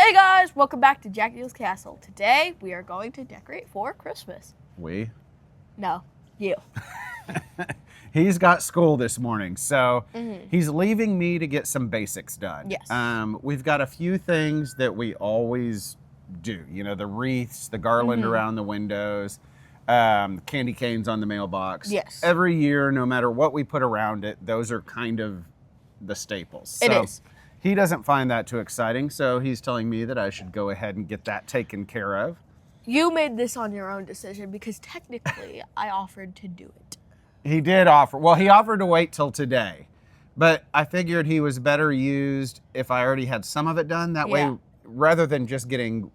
Hey guys, welcome back to Jackula's Castle. Today we are going to decorate for Christmas. We? No, you. He's got school this morning, so he's leaving me to get some basics done. Yes. We've got a few things that we always do. You know, the wreaths, the garland around the windows, candy canes on the mailbox. Yes. Every year, no matter what we put around it, those are kind of the staples. It is. He doesn't find that too exciting, so he's telling me that I should go ahead and get that taken care of. You made this on your own decision because technically I offered to do it. He did offer. Well, he offered to wait till today, but I figured he was better used if I already had some of it done. That way, rather than just getting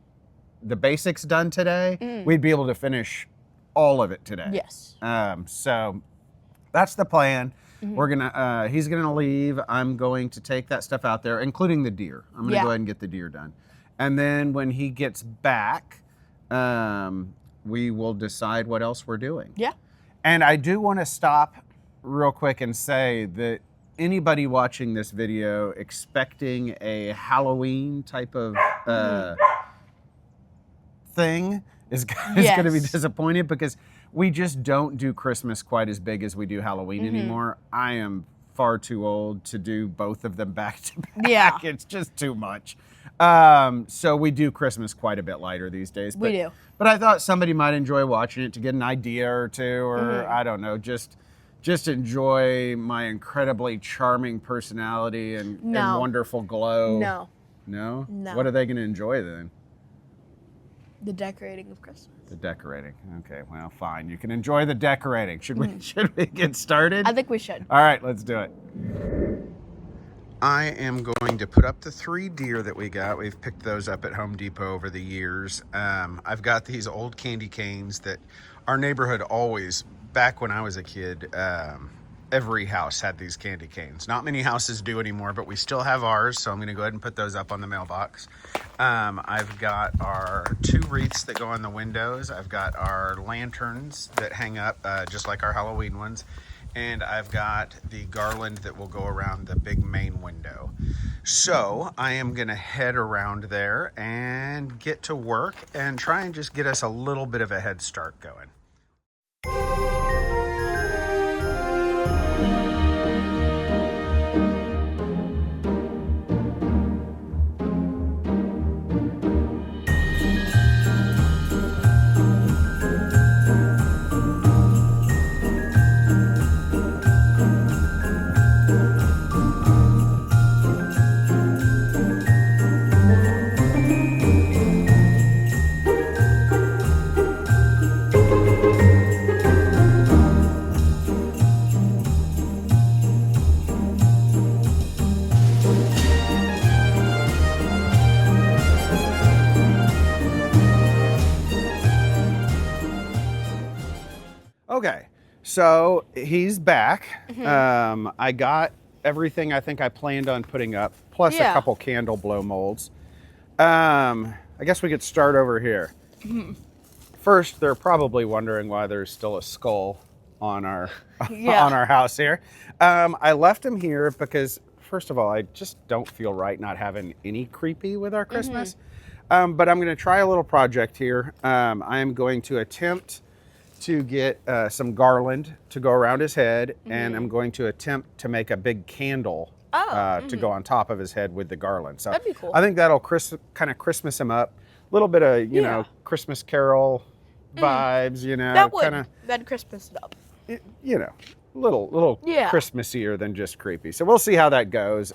the basics done today, we'd be able to finish all of it today. Yes. So that's the plan. We're gonna. He's gonna leave. I'm going to take that stuff out there, including the deer. I'm gonna go ahead and get the deer done, and then when he gets back, we will decide what else we're doing. Yeah. And I do want to stop real quick and say that anybody watching this video expecting a Halloween type of thing is going to be disappointed, because we just don't do Christmas quite as big as we do Halloween anymore. I am far too old to do both of them back to back. Yeah. It's just too much. So we do Christmas quite a bit lighter these days. We do. But I thought somebody might enjoy watching it to get an idea or two, or I don't know, just enjoy my incredibly charming personality and wonderful glow. No. No? No. What are they going to enjoy then? The decorating of Christmas. The decorating. Okay, well, fine. You can enjoy the decorating. Should we get started? I think we should. All right, let's do it. I am going to put up the 3 deer that we got. We've picked those up at Home Depot over the years. I've got these old candy canes that our neighborhood always, back when I was a kid, every house had these candy canes. Not many houses do anymore, but we still have ours, so I'm going to go ahead and put those up on the mailbox. I've got our 2 wreaths that go on the windows. I've got our lanterns that hang up just like our Halloween ones. And I've got the garland that will go around the big main window. So I am going to head around there and get to work and try and just get us a little bit of a head start going. Okay, so he's back. I got everything I think I planned on putting up, plus a couple candle blow molds. I guess we could start over here. First, they're probably wondering why there's still a skull on our on our house here. I left him here because, first of all, I just don't feel right not having any creepy with our Christmas. But I'm going to try a little project here. I am going to attempt to get some garland to go around his head, and I'm going to attempt to make a big candle to go on top of his head with the garland. So that'd be cool. I think that'll kind of Christmas him up. A little bit of, you know, Christmas Carol vibes, you know. That would. That'd Christmas it up. You know, little Christmassier than just creepy. So we'll see how that goes.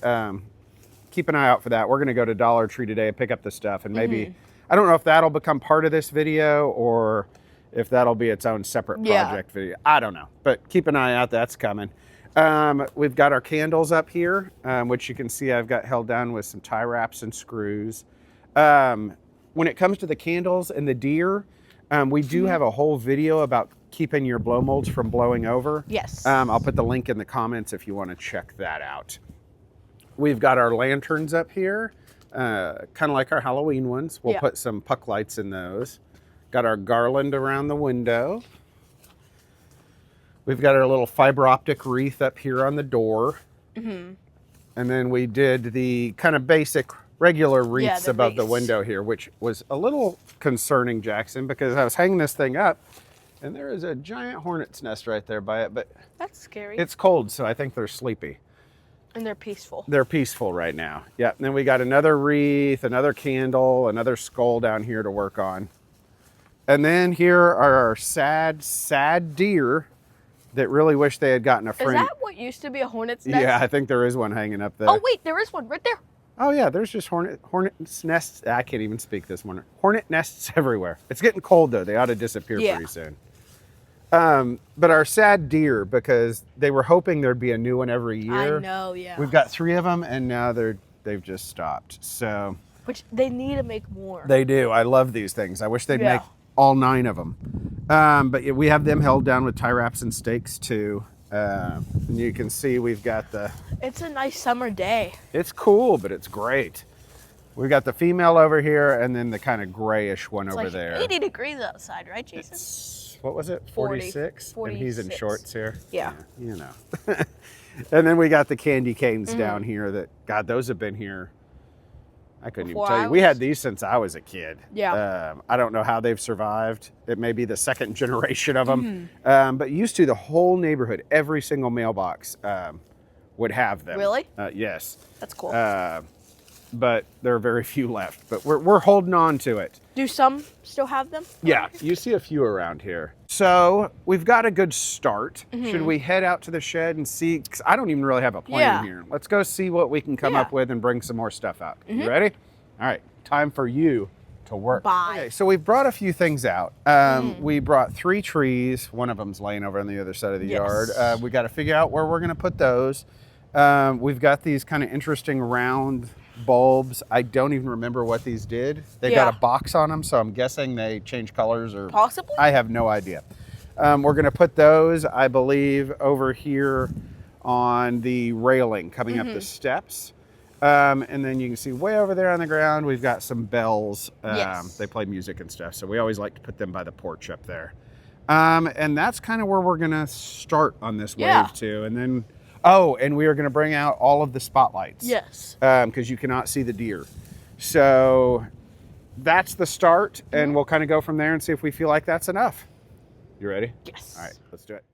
Keep an eye out for that. We're going to go to Dollar Tree today and pick up the stuff, and maybe, I don't know if that'll become part of this video or if that'll be its own separate project video. I don't know, but keep an eye out, that's coming. We've got our candles up here, which you can see I've got held down with some tie wraps and screws. When it comes to the candles and the deer, we do have a whole video about keeping your blow molds from blowing over. Yes. I'll put the link in the comments if you want to check that out. We've got our lanterns up here, kind of like our Halloween ones. We'll put some puck lights in those. Got our garland around the window. We've got our little fiber optic wreath up here on the door. And then we did the kind of basic regular wreaths the above the wreaths. window here, which was a little concerning, Jackson, because I was hanging this thing up and there is a giant hornet's nest right there by it, but That's scary. it's cold, so I think they're sleepy. And they're peaceful. They're peaceful right now. Yeah, and then we got another wreath, another candle, another skull down here to work on. And then here are our sad, sad deer that really wish they had gotten a friend. Is that what used to be a hornet's nest? Yeah, I think there is one hanging up there. Oh, wait, there is one right there. Oh yeah, there's just hornet's nests. I can't even speak this morning. Hornet nests everywhere. It's getting cold though. They ought to disappear pretty soon. But our sad deer, because they were hoping there'd be a new one every year. I know, yeah. We've got 3 of them, and now they've just stopped. So Which they need to make more. they do. I love these things. I wish they'd make all 9 of them. But we have them held down with tie wraps and stakes too. And you can see we've got the. It's a nice summer day. It's cool, but it's great. We've got the female over here, and then the kind of grayish one It's over like there. 80 degrees outside, right, Jason? What was it? 46? 40, And he's in 46. shorts here? Yeah. You know. And then we got the candy canes down here that, God, those have been here. I couldn't even tell you. We had these since I was a kid. Yeah. I don't know how they've survived. It may be the 2nd generation of them. But used to, the whole neighborhood, every single mailbox would have them. Really? Yes. That's cool. But there are very few left. But we're holding on to it. Do some still have them? Yeah, you see a few around here. So we've got a good start. Should we head out to the shed and see? 'Cause I don't even really have a plan here. Let's go see what we can come up with and bring some more stuff out. You ready? All right, time for you to work. Bye. Okay, so we've brought a few things out. We brought 3 trees. One of them's laying over on the other side of the yard. We got to figure out where we're going to put those. We've got these kind of interesting round bulbs. I don't even remember what these did. They got a box on them, so I'm guessing they change colors or possibly. I have no idea. We're going to put those, I believe, over here on the railing coming up the steps. And then you can see way over there on the ground, we've got some bells. They play music and stuff, so we always like to put them by the porch up there. And that's kind of where we're going to start on this wave too. And then and we are going to bring out all of the spotlights. Yes. Because you cannot see the deer. So that's the start, and we'll kind of go from there and see if we feel like that's enough. You ready? Yes. All right, let's do it.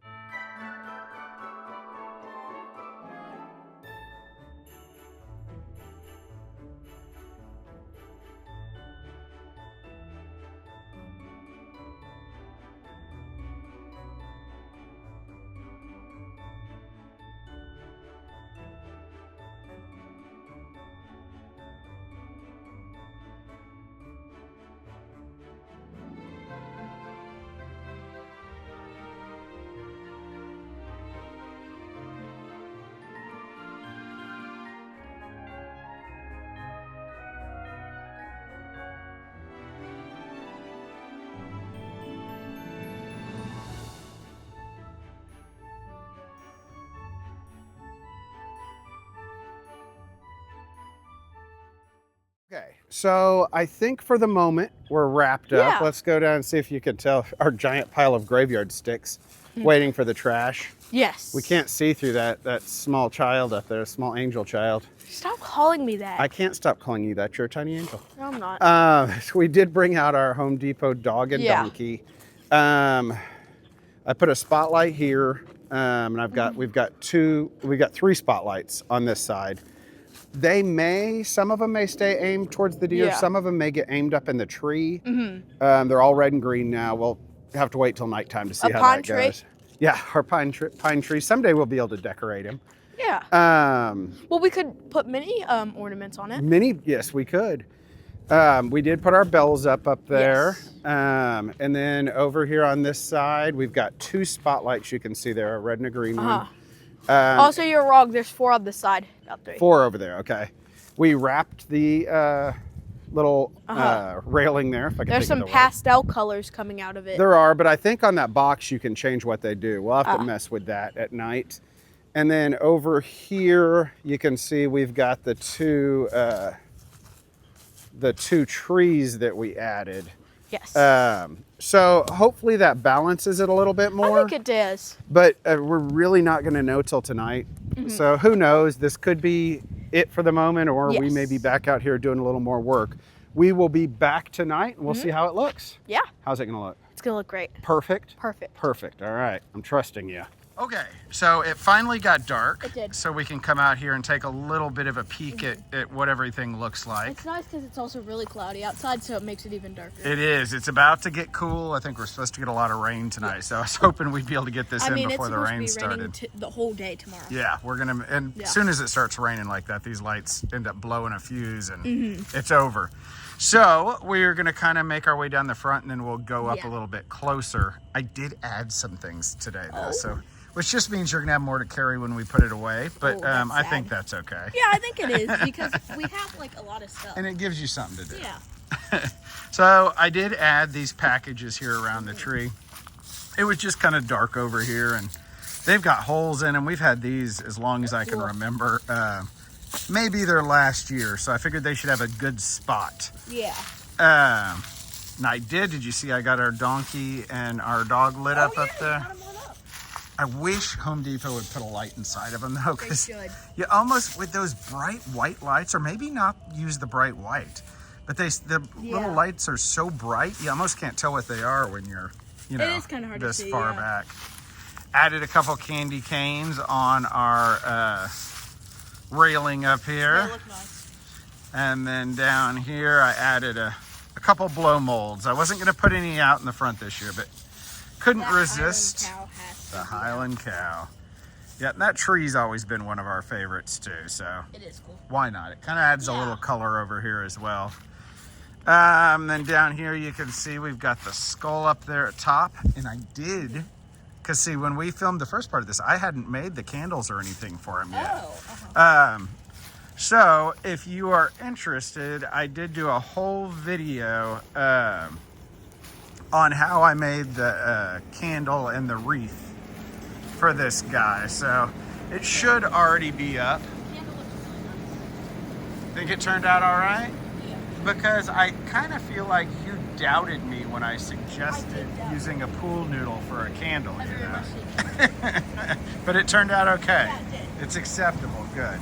Okay, so I think for the moment we're wrapped up. Let's go down and see if you can tell our giant pile of graveyard sticks waiting for the trash. Yes. We can't see through that small child up there, small angel child. Stop calling me that. I can't stop calling you that. You're a tiny angel. No, I'm not. So we did bring out our Home Depot dog and donkey. I put a spotlight here, and we've got 3 spotlights on this side. Some of them may stay aimed towards the deer. Some of them may get aimed up in the tree. They're all red and green now. We'll have to wait till nighttime to see how that goes. Yeah, our pine tree. Someday we'll be able to decorate him. Yeah. Well, we could put mini ornaments on it. Yes, we could. We did put our bells up there. Yes. And then over here on this side, we've got 2 spotlights you can see there, a red and a green one. Also, you're wrong. There's 4 on this side. Not 3. 4 over there, okay. We wrapped the little railing there. If I can There's some pastel colors coming out of it. There are, but I think on that box you can change what they do. We'll have to mess with that at night. And then over here, you can see we've got the 2 trees that we added. Yes. So hopefully that balances it a little bit more. I think it does. But we're really not going to know till tonight. So who knows? This could be it for the moment, or we may Yes. be back out here doing a little more work. We will be back tonight and we'll see how it looks. Yeah. How's it gonna look? It's gonna look great. Perfect? Perfect. Perfect. All right. I'm trusting you. Okay, so it finally got dark. It did. So we can come out here and take a little bit of a peek at what everything looks like. It's nice because it's also really cloudy outside, so it makes it even darker. It is. It's about to get cool. I think we're supposed to get a lot of rain tonight, so I was hoping we'd be able to get this in before the rain started. The whole day tomorrow. Yeah, we're gonna, and as soon as it starts raining like that, these lights end up blowing a fuse and it's over. So we're gonna kind of make our way down the front and then we'll go up a little bit closer. I did add some things today though, so which just means you're gonna have more to carry when we put it away, but I think that's okay. Yeah, I think it is because we have like a lot of stuff. And it gives you something to do. Yeah. So I did add these packages here around the tree. It was just kind of dark over here and they've got holes in them. We've had these as long as I can remember. Maybe they're last year, so I figured they should have a good spot. Yeah. And I did you see I got our donkey and our dog lit up there? I wish Home Depot would put a light inside of them though, because you almost, with those bright white lights, or maybe not use the bright white, but the little lights are so bright, you almost can't tell what they are when you're, it is kind of hard this to see, far back. Added a couple candy canes on our railing up here. They look nice. And then down here, I added a couple blow molds. I wasn't going to put any out in the front this year, but couldn't resist. The Highland cow. Yeah, that tree's always been one of our favorites too, so it is cool. Why not? It kind of adds a little color over here as well. Then down here you can see we've got the skull up there at top, and I did, because see, when we filmed the first part of this, I hadn't made the candles or anything for him yet. So if you are interested, I did do a whole video on how I made the candle and the wreath for this guy, so it should already be up. Think it turned out all right? Yeah. Because I kind of feel like you doubted me when I suggested using a pool noodle for a candle, you know? But it turned out okay. Yeah, it did. It's acceptable, good.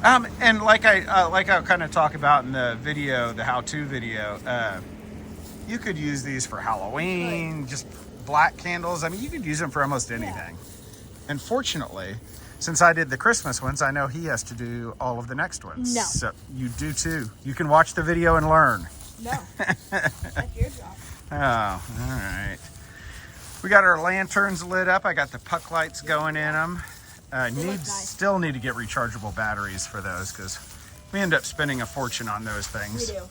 And like I kind of talk about in the video, the how-to video, you could use these for Halloween, just black candles. I mean, you could use them for almost anything. And fortunately, since I did the Christmas ones, I know he has to do all of the next ones. No. So you do too. You can watch the video and learn. No. That's your job. Oh, all right. We got our lanterns lit up. I got the puck lights going in them. Still need to get rechargeable batteries for those because we end up spending a fortune on those things. We do.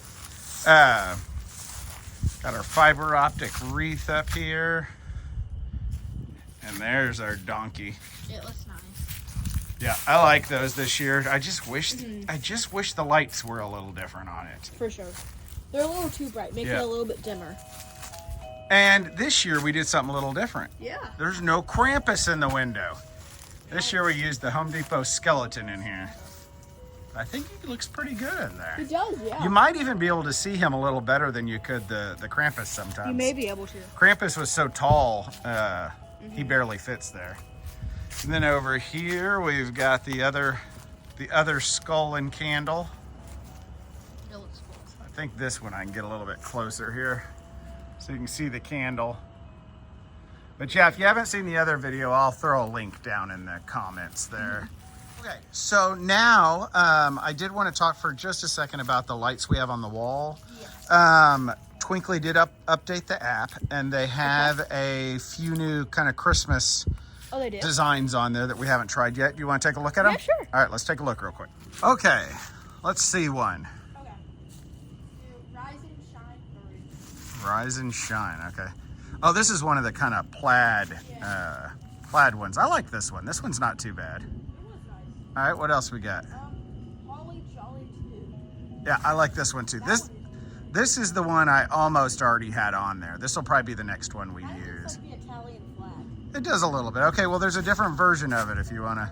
Got our fiber optic wreath up here. And there's our donkey. It looks nice. Yeah, I like those this year. I just wish the lights were a little different on it. For sure. They're a little too bright. Make it a little bit dimmer. And this year we did something a little different. Yeah. There's no Krampus in the window. This year we used the Home Depot skeleton in here. I think he looks pretty good in there. He does, yeah. You might even be able to see him a little better than you could the Krampus sometimes. You may be able to. Krampus was so tall, he barely fits there. And then over here we've got the other skull and candle. It looks cool. I think this one I can get a little bit closer here so you can see the candle. But yeah, if you haven't seen the other video, I'll throw a link down in the comments there. Okay, so now I did want to talk for just a second about the lights we have on the wall. Yes. Twinkly did update the app, and they have a few new kind of Christmas designs on there that we haven't tried yet. Do you want to take a look at them? Yeah, sure. All right, let's take a look real quick. Okay, let's see one. Okay. Rise and shine. Rise and shine, okay. Oh, this is one of the kind of plaid ones. I like this one. This one's not too bad. It was nice. All right, what else we got? Holly Jolly 2. Yeah, I like this one too. This is the one I almost already had on there. This will probably be the next one we use. Like the Italian flag. It does a little bit. Okay, well, there's a different version of it if you wanna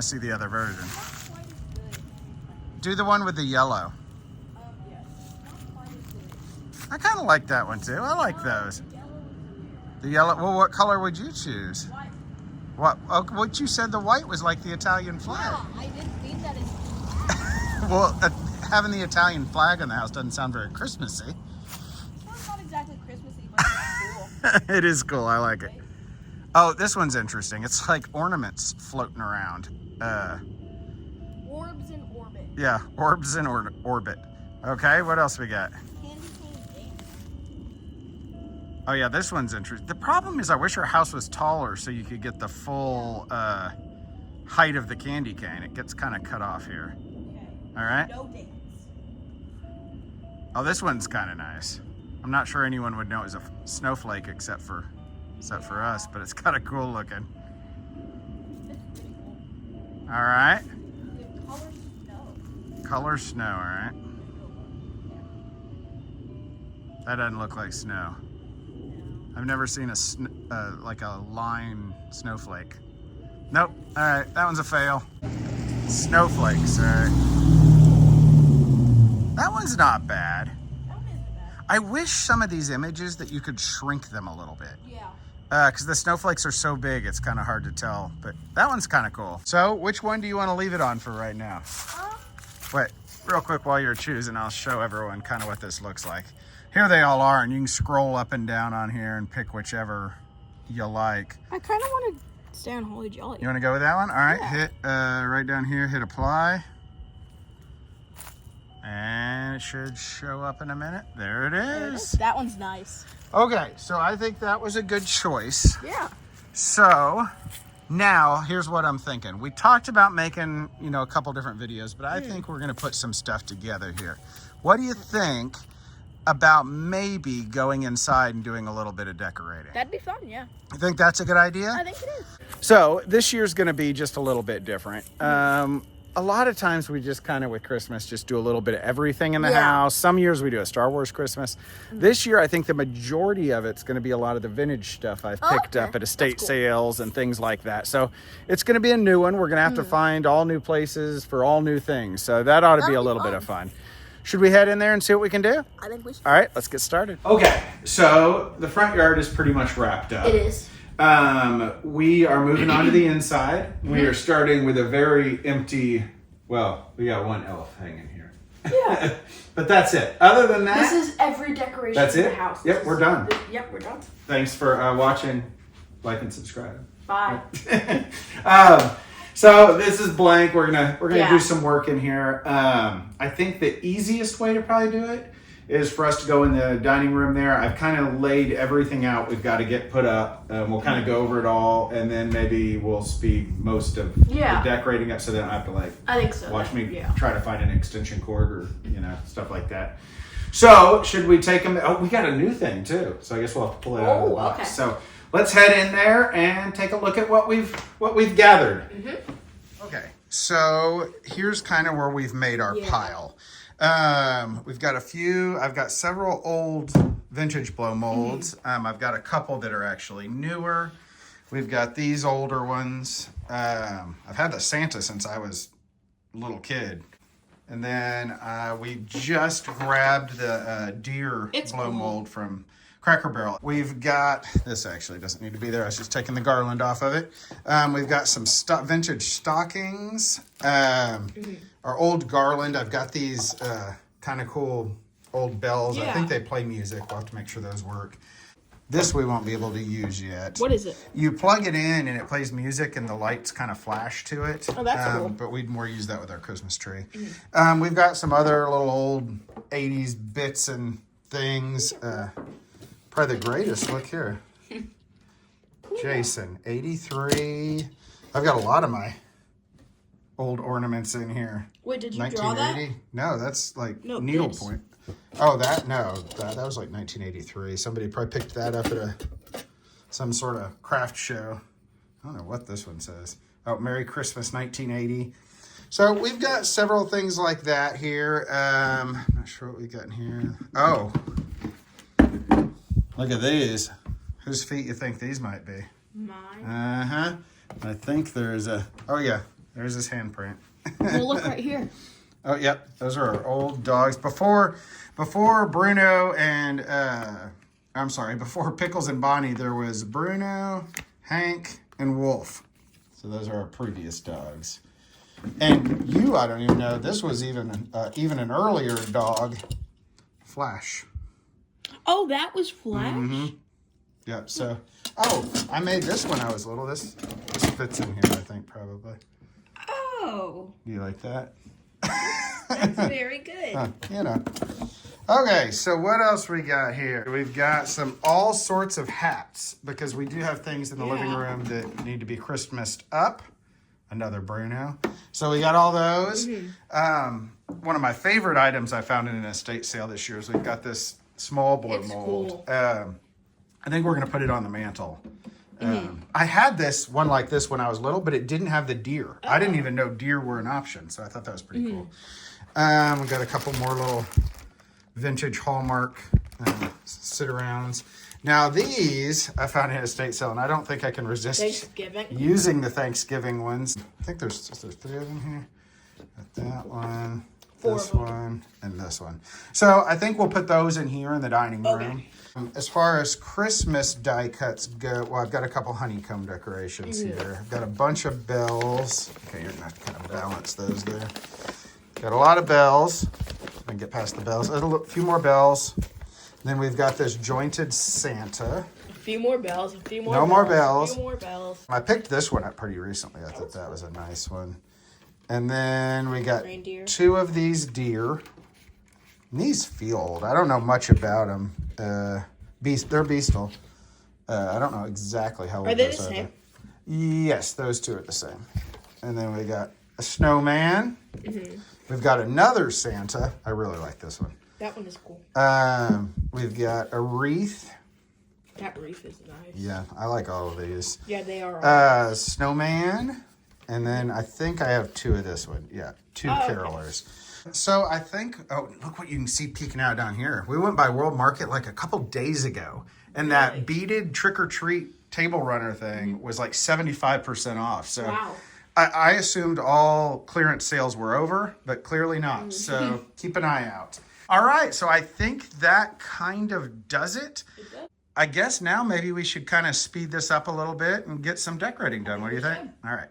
see the other version. Not quite as good. Do the one with the yellow. Yes. Not quite as good. I kind of like that one too. I like those. The yellow. Well, what color would you choose? White. What you said the white was like the Italian flag. Yeah, I didn't mean that as Well, having the Italian flag on the house doesn't sound very Christmassy. Well, it's not exactly Christmassy, but it's cool. It is cool. I like it. Oh, this one's interesting. It's like ornaments floating around. Orbs in orbit. Yeah, orbs in orbit. Okay, what else we got? Candy cane gates. Oh yeah, this one's interesting. The problem is I wish our house was taller so you could get the full height of the candy cane. It gets kind of cut off here. Okay. All right. No dates. Oh, this one's kind of nice. I'm not sure anyone would know it was a snowflake except for us, but it's kind of cool looking. It's pretty cool. All right. The color snow. Color snow, all right. That doesn't look like snow. I've never seen like a line snowflake. Nope. All right, that one's a fail. Snowflakes, all right. That one's not bad. That one isn't bad. I wish some of these images that you could shrink them a little bit. Yeah. Because the snowflakes are so big, it's kind of hard to tell. But that one's kind of cool. So, which one do you want to leave it on for right now? Wait, real quick while you're choosing, I'll show everyone kind of what this looks like. Here they all are, and you can scroll up and down on here and pick whichever you like. I kind of want to stay on Holy Jolly. You want to go with that one? All right, Yeah. hit right down here, hit apply. And it should show up in a minute. There it is. That one's nice. Okay, so I think that was a good choice. Yeah. So now here's what I'm thinking. We talked about making, a couple different videos, but I think we're going to put some stuff together here. What do you think about maybe going inside and doing a little bit of decorating? That'd be fun, yeah. You think that's a good idea? I think it is. So this year's going to be just a little bit different. A lot of times we just kind of with Christmas just do a little bit of everything in the house. Some years we do a Star Wars Christmas. This year I think the majority of it's going to be a lot of the vintage stuff I've picked up at estate sales and things like that. So it's going to be a new one. We're going to have to find all new places for all new things. So that ought to be a little bit of fun. Should we head in there and see what we can do? I think we should. All right, let's get started. Okay, so the front yard is pretty much wrapped up. It is. We are moving on to the inside. We are starting with a very empty, well, we got one elf hanging here. Yeah. But that's it. Other than that, This is every decoration that's in it? the house. Yep, we're done. Yep, we're done. Thanks for watching, like, and subscribe. Bye. So this is blank. We're gonna Yeah. do some work in here. I think the easiest way to probably do it is for us to go in the dining room there. I've kind of laid everything out we've got to get put up. We'll kind of go over it all, and then maybe we'll speed most of the decorating up so they don't have to I think so. watch me Yeah. try to find an extension cord or stuff like that. So should we take them? Oh, we got a new thing too. So I guess we'll have to pull it out of the box. Okay. So let's head in there and take a look at what we've gathered. Okay, so here's kind of where we've made our pile. We've got I've got several old vintage blow molds. I've got a couple that are actually newer. We've got these older ones. I've had the Santa since I was a little kid. And then we just grabbed the deer blow mold from Cracker Barrel. We've got, this actually doesn't need to be there. I was just taking the garland off of it. We've got some vintage stockings. Our old garland. I've got these kind of cool old bells. I think they play music. We'll have to make sure those work. This we won't be able to use yet. What is it? You plug it in and it plays music and the lights kind of flash to it. Oh, that's cool. But we'd more use that with our Christmas tree. We've got some other little old 80s bits and things. Probably the greatest. Look here. Jason, 83. I've got a lot of my old ornaments in here. Wait, did you draw that? No, that's like needlepoint. Oh, that was like 1983. Somebody probably picked that up at some sort of craft show. I don't know what this one says. Oh, Merry Christmas 1980. So we've got several things like that here. I'm not sure what we got in here. Oh, look at these. Whose feet you think these might be? Mine. I think there's oh yeah, there's his handprint. Well, look right here. Oh, yep. Those are our old dogs. Before Bruno and, before Pickles and Bonnie, there was Bruno, Hank, and Wolf. So those are our previous dogs. And you, I don't even know, this was even an earlier dog, Flash. Oh, that was Flash? Mm-hmm. Yep, so, oh, I made this when I was little. This fits in here, I think, probably. Oh. Do you like that? That's very good. You know. Okay, so what else we got here? We've got all sorts of hats because we do have things in the living room that need to be Christmased up. Another Bruno. So we got all those. One of my favorite items I found in an estate sale this year is we've got this small blow mold. Cool. I think we're going to put it on the mantle. I had one like this when I was little, but it didn't have the deer. I didn't even know deer were an option, so I thought that was pretty cool. We've got a couple more little vintage Hallmark sit-arounds. Now these I found in a estate sale, and I don't think I can resist using the Thanksgiving ones. I think there's 3 of them here. Got that one, this one, and this one. So I think we'll put those in here in the dining room. As far as Christmas die cuts go, well, I've got a couple honeycomb decorations here. I've got a bunch of bells. Okay, you're going to have to kind of balance those there. Got a lot of bells. I can get past the bells. A few more bells. Then we've got this jointed Santa. A few more bells. A few more bells. More bells. A few more bells. I picked this one up pretty recently. I thought that was a nice one. And then we got Reindeer. 2 of these deer. And these feel old. I don't know much about them. They're beastal. I don't know exactly how old those are. Are they the same? Yes, those 2 are the same. And then we got a snowman. We've got another Santa. I really like this one. That one is cool. We've got a wreath. That wreath is nice. Yeah, I like all of these. Yeah, they are. Snowman. And then I think I have 2 of this one. Yeah, 2 carolers. Okay. So I think, look what you can see peeking out down here. We went by World Market like a couple days ago. And that beaded trick-or-treat table runner thing was like 75% off. So wow. I assumed all clearance sales were over, but clearly not. So keep an eye out. All right, so I think that kind of does it. I guess now maybe we should kind of speed this up a little bit and get some decorating done. What do you think? All right.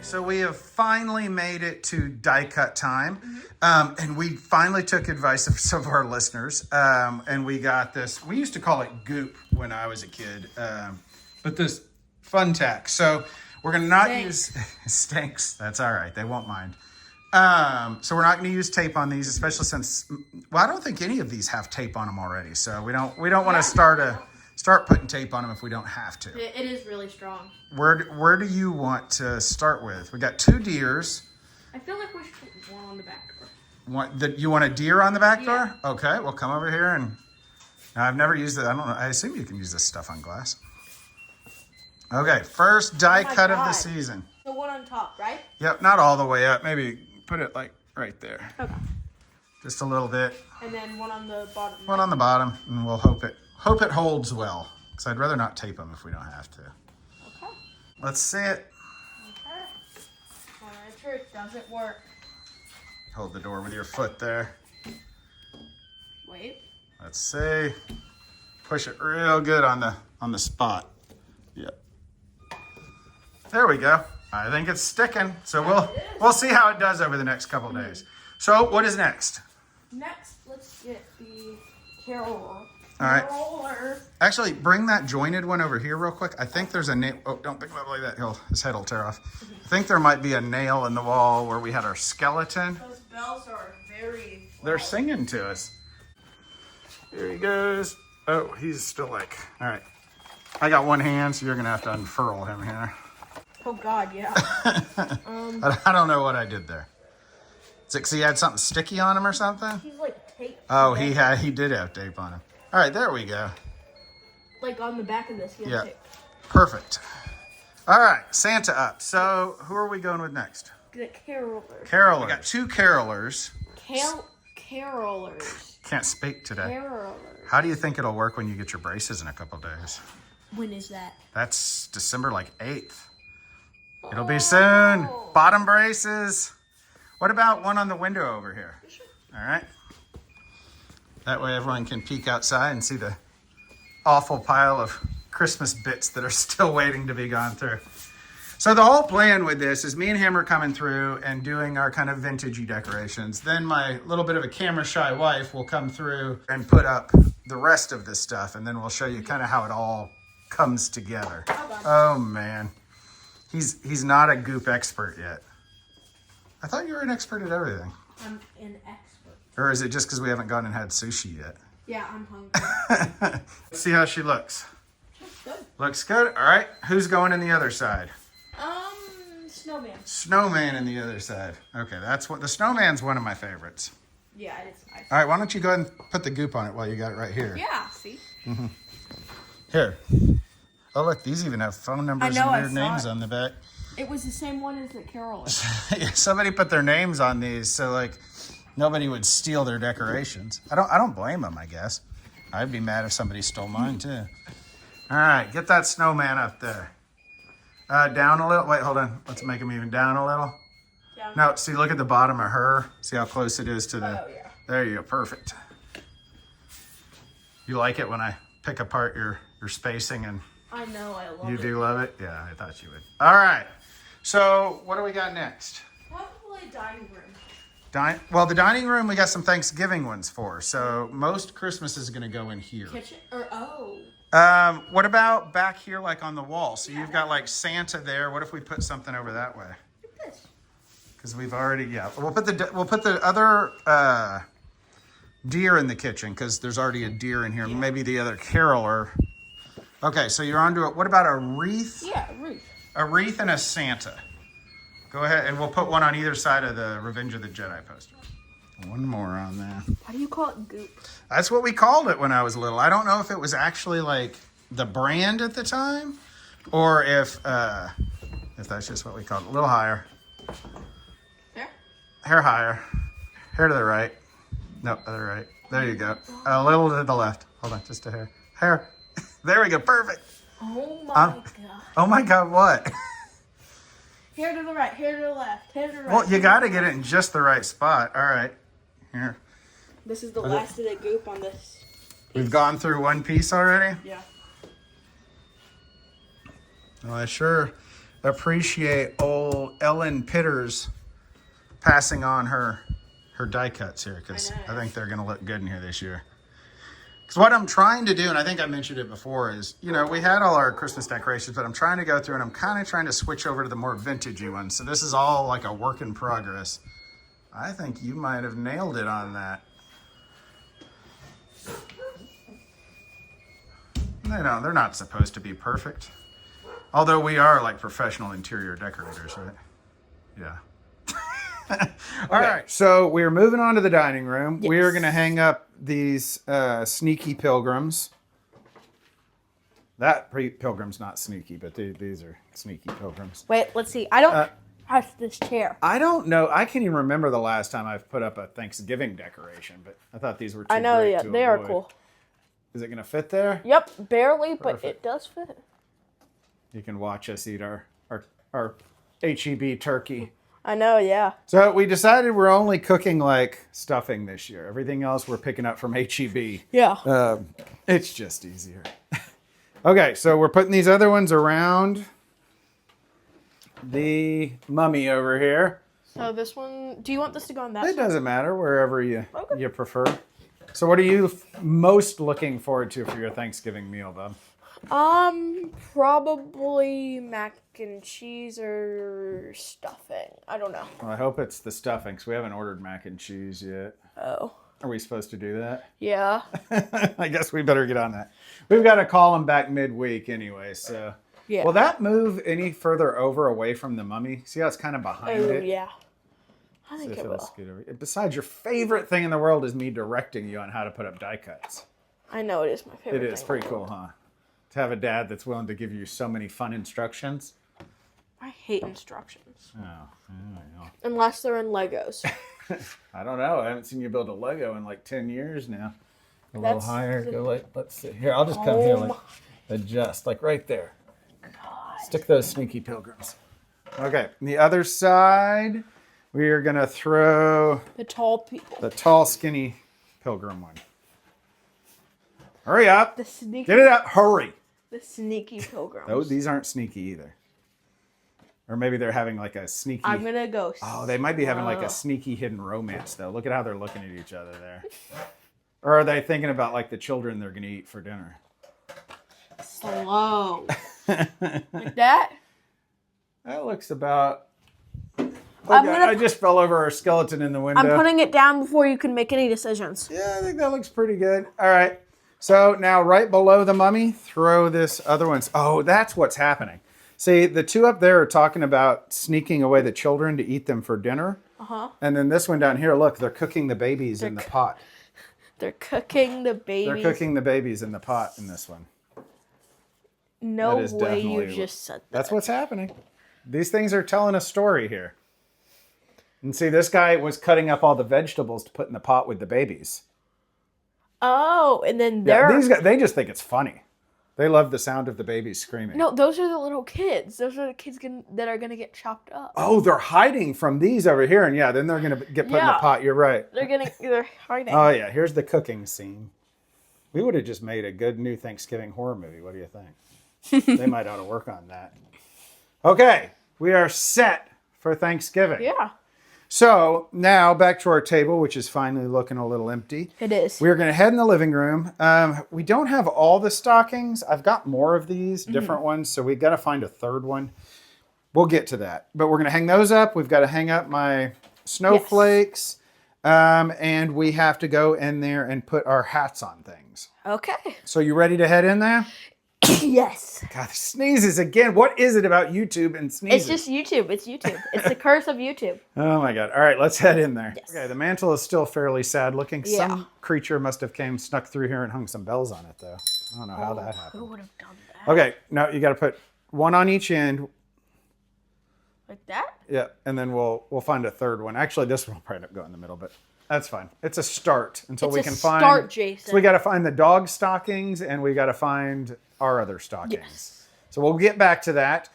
So we have finally made it to die cut time. And we finally took advice of some of our listeners. And we got this, we used to call it goop when I was a kid. But this fun tack. So we're going to not use stinks. That's all right. They won't mind. So we're not going to use tape on these, especially since, well, I don't think any of these have tape on them already. So we don't want to start putting tape on them if we don't have to. It is really strong. Where do you want to start with? We got 2 deers. I feel like we should put one on the back door. You want a deer on the back door? Okay, we'll come over here and now, I've never used it. I don't know. I assume you can use this stuff on glass. Okay, first die cut of the season. The one on top, right? Yep, not all the way up. Maybe put it like right there. Okay. Just a little bit. And then one on the bottom. One on the bottom, and we'll hope it holds well. Because I'd rather not tape them if we don't have to. Okay. Let's see it. Okay. Want to make sure it doesn't work. Hold the door with your foot there. Wait. Let's see. Push it real good on the spot. Yep. There we go. I think it's sticking. So we'll see how it does over the next couple of days. So what is next? Next, let's get the carol. All right. Roller. Actually, bring that jointed one over here real quick. I think there's a nail. Oh, don't pick him up like that. His head will tear off. I think there might be a nail in the wall where we had our skeleton. Those bells are very loud. They're singing to us. Here he goes. Oh, he's still like, all right. I got one hand, so you're gonna have to unfurl him here. Oh God, yeah. I don't know what I did there. Is it 'cause he had something sticky on him or something? He's like taped. Oh, he did have tape on him. All right, there we go. Like on the back of this, he Yeah. has tape. Perfect. All right, Santa up. So who are we going with next? The carolers. Carolers. We got 2 carolers. Carolers. Can't speak today. Carolers. How do you think it'll work when you get your braces in a couple days? When is that? That's December 8th. It'll be soon. Bottom braces. What about one on the window over here? Sure. All right. That way everyone can peek outside and see the awful pile of Christmas bits that are still waiting to be gone through. So the whole plan with this is me and him are coming through and doing our kind of vintagey decorations. Then my little bit of a camera shy wife will come through and put up the rest of this stuff. And then we'll show you kind of how it all comes together. Oh man. He's not a goop expert yet. I thought you were an expert at everything. I'm an expert. Or is it just because we haven't gone and had sushi yet? Yeah, I'm hungry. Let's see how she looks. Looks good. Looks good. All right. Who's going in the other side? Snowman. Snowman in the other side. Okay, the snowman's one of my favorites. Yeah, it's nice. All right, why don't you go ahead and put the goop on it while you got it right here. Yeah, see? Here. Oh, look, these even have phone numbers and weird names on the back. It was the same one as the carolers. Somebody put their names on these so nobody would steal their decorations. I don't blame them, I guess. I'd be mad if somebody stole mine too. All right, get that snowman up there. Down a little. Wait, hold on. Let's make him even down a little. Down. No, see, look at the bottom of her. See how close it is to the... Oh, yeah. There you go. Perfect. You like it when I pick apart your spacing and... I know, I love it. You do love it? Yeah, I thought you would. All right. So what do we got next? Probably dining room. Well, the dining room, we got some Thanksgiving ones for. So most Christmas is going to go in here. Kitchen? Oh. What about back here, like on the wall? So you've got like Santa there. What if we put something over that way? Like this. Because we've already, yeah. We'll put the other deer in the kitchen because there's already a deer in here. Yeah. Maybe the other caroler. Okay, so you're onto it. What about a wreath? Yeah, a wreath. A wreath and a Santa. Go ahead, and we'll put one on either side of the Revenge of the Jedi poster. One more on there. Why do you call it goop? That's what we called it when I was little. I don't know if it was actually like the brand at the time, or if that's just what we called it. A little higher. There? Hair higher. Hair to the right. No, other right. There you go. A little to the left. Hold on, just a hair. Hair. There we go. Perfect. Oh my God. Oh my God, what? Hair to the right, hair to the left, hair to the right. Well, you got to get it in just the right spot. All right. Here. This is the last of the goop on this. We've gone through one piece already? Yeah. Well, I sure appreciate old Ellen Pitters passing on her die cuts here because I think they're going to look good in here this year. Because what I'm trying to do, and I think I mentioned it before, is, we had all our Christmas decorations, but I'm trying to go through and I'm kind of trying to switch over to the more vintagey ones. So this is all like a work in progress. I think you might have nailed it on that. They're not supposed to be perfect. Although we are like professional interior decorators, right? Yeah. All right, so we're moving on to the dining room. Yes. We're going to hang up these sneaky pilgrims. That pilgrim's not sneaky, but these are sneaky pilgrims. Wait, let's see. I don't touch this chair. I don't know. I can't even remember the last time I've put up a Thanksgiving decoration, but I thought these were too great to they avoid. are cool. Is it going to fit there? Yep, barely, but it does fit. You can watch us eat our HEB turkey. I know, yeah. So we decided we're only cooking like stuffing this year. Everything else we're picking up from HEB. Yeah. It's just easier. Okay, so we're putting these other ones around the mummy over here. So this one, do you want this to go on that side? It doesn't matter, wherever you prefer. So what are you most looking forward to for your Thanksgiving meal, Bub? Probably mac and cheese or stuffing. I don't know. Well, I hope it's the stuffing, because we haven't ordered mac and cheese yet. Oh. Are we supposed to do that? Yeah. I guess we better get on that. We've got to call him back midweek anyway, so. Yeah. Will that move any further over away from the mummy? See how it's kind of behind it? Yeah. I See think if it it'll will. scoot over. Besides, your favorite thing in the world is me directing you on how to put up die cuts. I know it is my favorite. It is pretty cool, huh? To have a dad that's willing to give you so many fun instructions. I hate instructions. Oh, yeah. Unless they're in Legos. I don't know. I haven't seen you build a Lego in like 10 years now. A little higher. Go like, let's see. Here, I'll just come here, like, adjust, like right there. God. Stick those sneaky pilgrims. Okay, the other side, we are going to throw The tall people. the tall, skinny pilgrim one. Hurry up. The sneaky. Get it up. Hurry. The sneaky pilgrims. Oh, these aren't sneaky either. Or maybe they're having like a sneaky... I'm gonna go. Oh, they might be having like a sneaky hidden romance, though. Look at how they're looking at each other there. Or are they thinking about like the children they're going to eat for dinner? Slow. Like that? That looks about... I just fell over our skeleton in the window. I'm putting it down before you can make any decisions. Yeah, I think that looks pretty good. All right. So now right below the mummy, throw this other one. Oh, that's what's happening. See, the two up there are talking about sneaking away the children to eat them for dinner. Uh-huh. And then this one down here, look, they're cooking the babies in the pot. They're cooking the babies. They're cooking the babies in the pot in this one. No That is way you definitely- just said that. That's what's happening. These things are telling a story here. And see, this guy was cutting up all the vegetables to put in the pot with the babies. Oh, and then Yeah, they're... these guys, they just think it's funny. They love the sound of the babies screaming. No, those are the little kids. Those are the kids that are going to get chopped up. Oh, they're hiding from these over here. And yeah, then they're going to get put in the Yeah. pot. You're right. They're hiding. Oh, yeah. Here's the cooking scene. We would have just made a good new Thanksgiving horror movie. What do you think? They might ought to work on that. Okay. We are set for Thanksgiving. Yeah, So now back to our table, which is finally looking a little empty. it is. We're going to head in the living room. We don't have all the stockings. I've got more of these, different ones. So we've got to find a third one. We'll get to that. But we're going to hang those up. We've got to hang up my snowflakes. And we have to go in there and put our hats on things. Okay. So you ready to head in there? Yes. God, sneezes again. What is it about YouTube and sneezes? It's just YouTube. It's YouTube. It's the curse of YouTube. Oh my God. All right, let's head in there. Yes. Okay, the mantle is still fairly sad looking. Yeah. Some creature must have snuck through here and hung some bells on it though. I don't know how that Who happened. would have done that? Okay, now you got to put one on each end. Like that? Yeah, and then we'll find a third one. Actually, this one will probably not go in the middle, but that's fine. It's a start until we can find. Start, Jason. So we got to find the dog stockings and we got to find our other stockings. Yes. So we'll get back to that.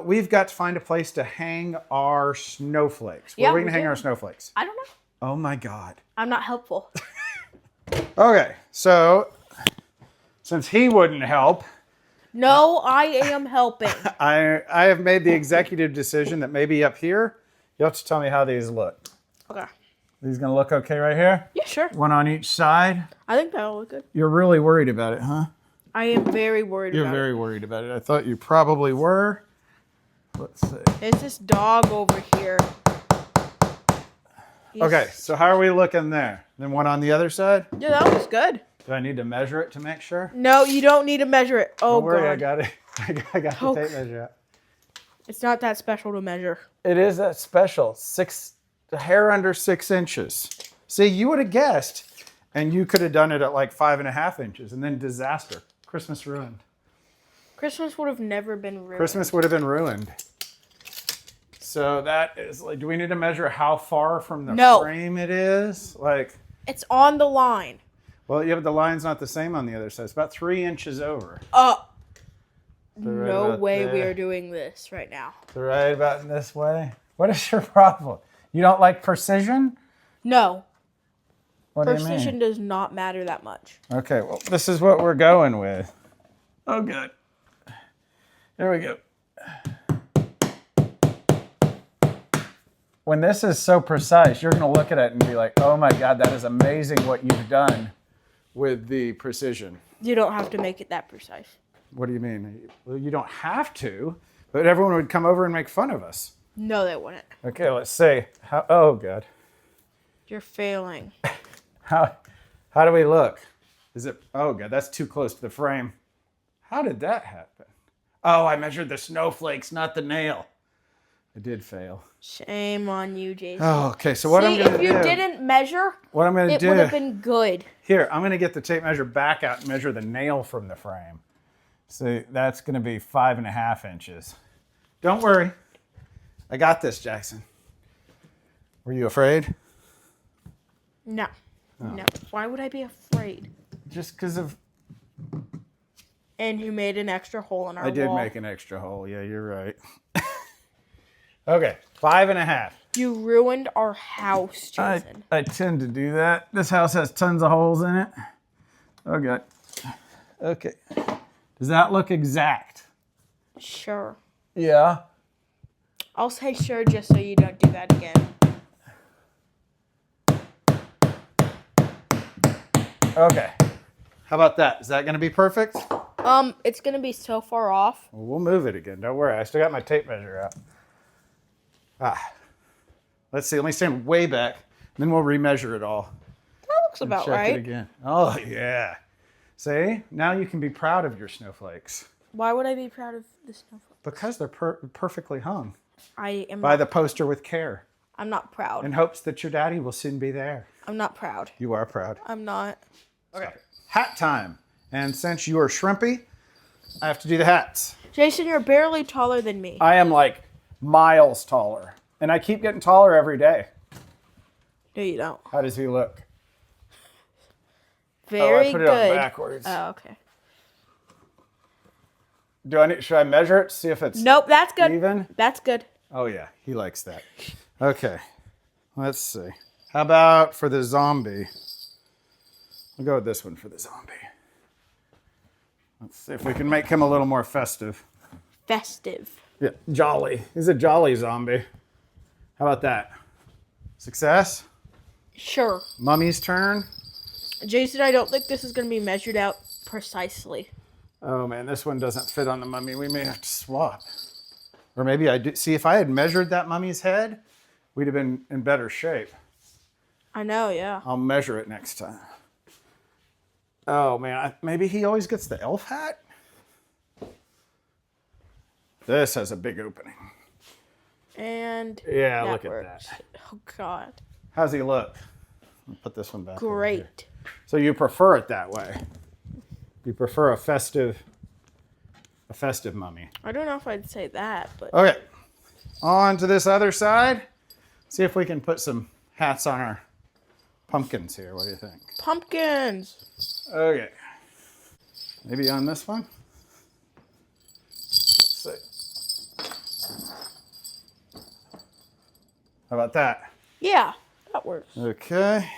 We've got to find a place to hang our snowflakes. Where Yeah, are we we going to hang do. our snowflakes? I don't know. Oh my God. I'm not helpful. Okay, so since he wouldn't help, No, I am helping. I have made the executive decision that maybe up here, you'll have to tell me how these look. Okay. These going to look okay right here? Yeah, sure. One on each side. I think that'll look good. You're really worried about it, huh? I am very worried You're about very worried about it. I thought you probably were. Let's see. it. It's this dog over here. Okay, so how are we looking there? Then one on the other side? Yeah, that looks good. Do I need to measure it to make sure? No, you don't need to measure it. Oh, Don't worry, I God. got it. I got the Oh. tape measure out. It's not that special to measure. It is that special. A hair under 6 inches. See, you would have guessed, and you could have done it at like 5.5 inches, and then disaster. Christmas ruined. Christmas would have never been ruined. Christmas would have been ruined. So that is like, do we need to measure how far from the No. frame it is? Like, It's on the line. well, yeah, but the line's not the same on the other side. It's about 3 inches over. Right about no way we there. are doing this right now. So right about in this way. What is your problem? You don't like precision? No, What do you precision mean? does not matter that much. Okay, well, this is what we're going with. Oh, good. There we go. When this is so precise, you're going to look at it and be like, oh my God, that is amazing what you've done with the precision. You don't have to make it that precise. What do you mean? Well, you don't have to, but everyone would come over and make fun of us. No, they wouldn't. Okay, let's see. Oh, God. You're failing. How do we look? Is it? Oh god, that's too close to the frame. How did that happen? Oh, I measured the snowflakes, not the nail. I did fail. Shame on you, Jason. Oh, okay. So what I'm gonna do? If you didn't measure, what I'm gonna it do? would have been good. Here, I'm gonna get the tape measure back out and measure the nail from the frame. So that's gonna be 5.5 inches. Don't worry, I got this, Jackson. Were you afraid? No. Oh. No. Why would I be afraid? Just because of... And you made an extra hole in our wall. I did make an extra hole. Yeah, you're right. Okay, 5.5. You ruined our house, Jason. I tend to do that. This house has tons of holes in it. Okay. Okay. Does that look exact? Sure. Yeah. I'll say sure just so you don't do that again. Okay. How about that? Is that going to be perfect? It's going to be so far off. Well, we'll move it again. Don't worry. I still got my tape measure out. Let's see. Let me stand way back. Then we'll remeasure it all. That looks about check right. It again. Oh, yeah. See? Now you can be proud of your snowflakes. Why would I be proud of the snowflakes? Because they're perfectly hung. I am by the poster with care. I'm not proud. In hopes that your daddy will soon be there. I'm not proud. You are proud. I'm not. Okay. Hat time. And since you are shrimpy, I have to do the hats. Jason, you're barely taller than me. I am like miles taller. And I keep getting taller every day. No, you don't. How does he look? Very I put good. it on backwards. Oh, okay. Should I measure it to see if it's Nope, that's good. Even? That's good. Oh yeah, he likes that. Okay. Let's see. How about for the zombie? I'll go with this one for the zombie. Let's see if we can make him a little more festive. Festive. Yeah, jolly. He's a jolly zombie. How about that? Success? Sure. Mummy's turn? Jason, I don't think this is going to be measured out precisely. Oh man, this one doesn't fit on the mummy. We may have to swap. Or maybe I do. See, if I had measured that mummy's head, we'd have been in better shape. I know, yeah. I'll measure it next time. Oh man, maybe he always gets the elf hat? This has a big opening. And yeah, that look works. at that. Oh God. How's he look? I'll put this one back. Great. So you prefer it that way? You prefer a festive mummy? I don't know if I'd say that, but Okay, on to this other side. See if we can put some hats on our pumpkins here. What do you think? pumpkins. Okay, maybe on this one. Let's see. How about that? Yeah, that works. Okay,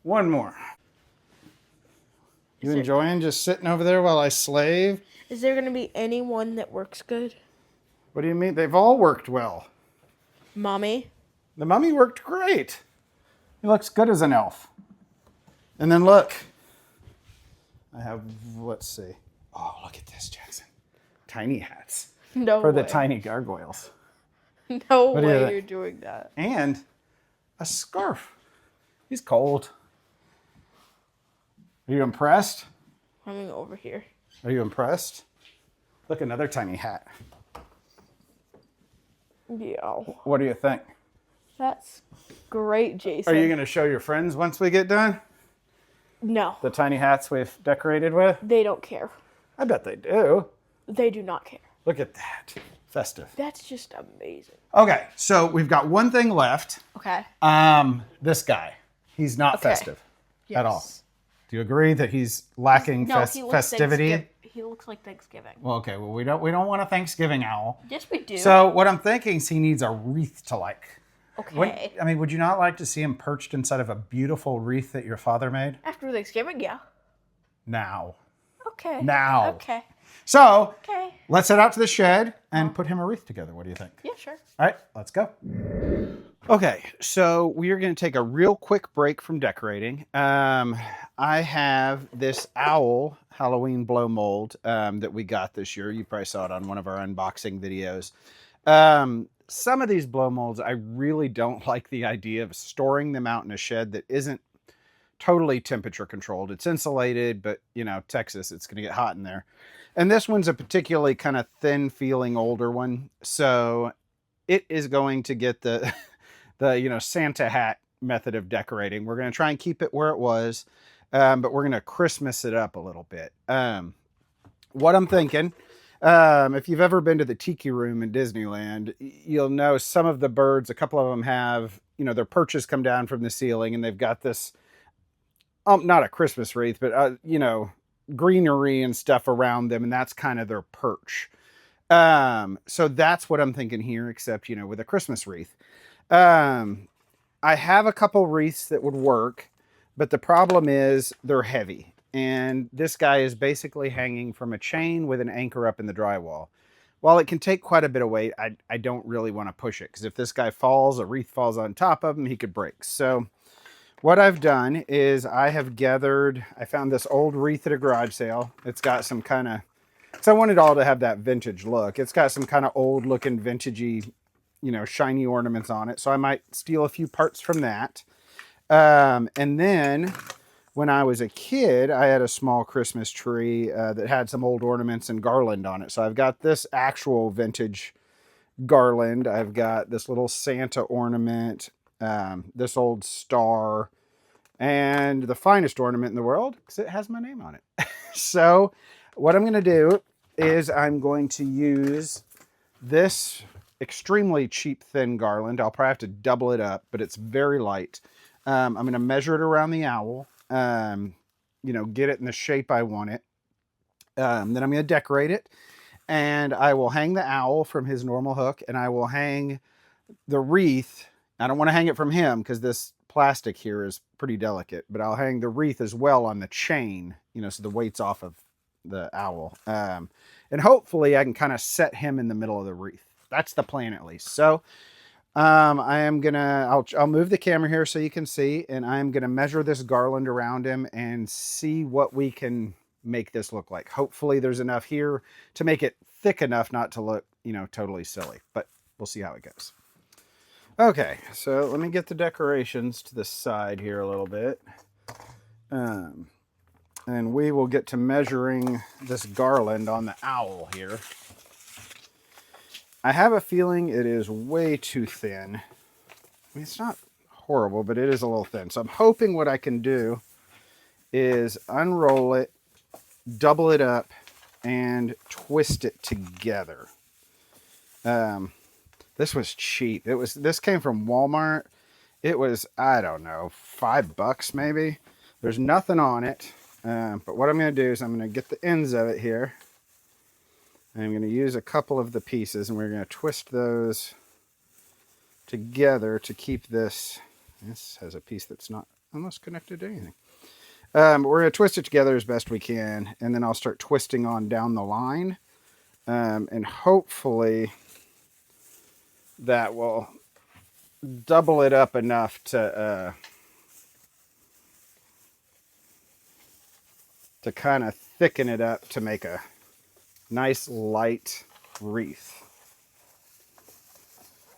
one more. You enjoying just sitting over there while I slave? Is there going to be any one that works good? What do you mean? They've all worked well. Mommy? The mummy worked great. He looks good as an elf. And then look. I have, let's see. Oh, look at this, Jackson. Tiny hats. No For way. the tiny gargoyles. No What do you way think? you're doing that. And a scarf. He's cold. Are you impressed? Coming over here. Are you impressed? Look, another tiny hat. Yeah. What do you think? That's great, Jason. Are you going to show your friends once we get done? No. The tiny hats we've decorated with? They don't care. I bet they do. They do not care. Look at that. Festive. That's just amazing. Okay, so we've got one thing left. Okay. This guy. He's not festive Yes. at all. Do you agree that he's lacking No, he looks festivity? He looks like Thanksgiving. Well, okay. Well, we don't want a Thanksgiving owl. Yes, we do. So what I'm thinking is he needs a wreath to like. Okay. Would you not like to see him perched inside of a beautiful wreath that your father made? After Thanksgiving, yeah. Now. Okay. Now. Okay. So Okay. let's head out to the shed and put him a wreath together. What do you think? Yeah, sure. All right, let's go. Okay, so we are going to take a real quick break from decorating. I have this owl Halloween blow mold that we got this year. You probably saw it on one of our unboxing videos. Some of these blow molds, I really don't like the idea of storing them out in a shed that isn't totally temperature controlled. It's insulated, but you know, Texas, it's going to get hot in there. And this one's a particularly kind of thin feeling older one. So it is going to get the, you know, Santa hat method of decorating. We're going to try and keep it where it was, but we're going to Christmas it up a little bit. What I'm thinking, if you've ever been to the Tiki Room in Disneyland, you'll know some of the birds, a couple of them have, you know, their perches come down from the ceiling and they've got this, not a Christmas wreath, but, you know, greenery and stuff around them. And that's kind of their perch. So that's what I'm thinking here, except, you know, with a Christmas wreath. I have a couple wreaths that would work, but the problem is they're heavy. And this guy is basically hanging from a chain with an anchor up in the drywall. While it can take quite a bit of weight, I don't really want to push it, because if this guy falls, a wreath falls on top of him, he could break. So what I've done is I found this old wreath at a garage sale. It's got some kind of, so I wanted all to have that vintage look. It's got some kind of old looking vintagey, you know, shiny ornaments on it. So I might steal a few parts from that. And then when I was a kid, I had a small Christmas tree that had some old ornaments and garland on it. So I've got this actual vintage garland. I've got this little Santa ornament, this old star, and the finest ornament in the world, because it has my name on it. So what I'm going to do is I'm going to use this extremely cheap thin garland. I'll probably have to double it up, but it's very light. I'm going to measure it around the owl, you know, get it in the shape I want it. Then I'm going to decorate it, and I will hang the owl from his normal hook, and I will hang the wreath. I don't want to hang it from him because this plastic here is pretty delicate, but I'll hang the wreath as well on the chain, you know, so the weight's off of the owl. And hopefully I can kind of set him in the middle of the wreath. That's the plan, at least. So I'll move the camera here so you can see, and I'm gonna measure this garland around him and see what we can make this look like. Hopefully there's enough here to make it thick enough not to look, you know, totally silly, but we'll see how it goes. Okay, so let me get the decorations to the side here a little bit. And we will get to measuring this garland on the owl here. I have a feeling it is way too thin. I mean, it's not horrible, but it is a little thin. So I'm hoping what I can do is unroll it, double it up, and twist it together. This was cheap. This came from Walmart. It was, I don't know, $5 maybe. There's nothing on it. But what I'm going to do is I'm going to get the ends of it here. And I'm going to use a couple of the pieces, and we're going to twist those together to keep this. This has a piece that's not almost connected to anything. But we're going to twist it together as best we can, and then I'll start twisting on down the line. And hopefully that will double it up enough to kind of thicken it up to make a nice light wreath.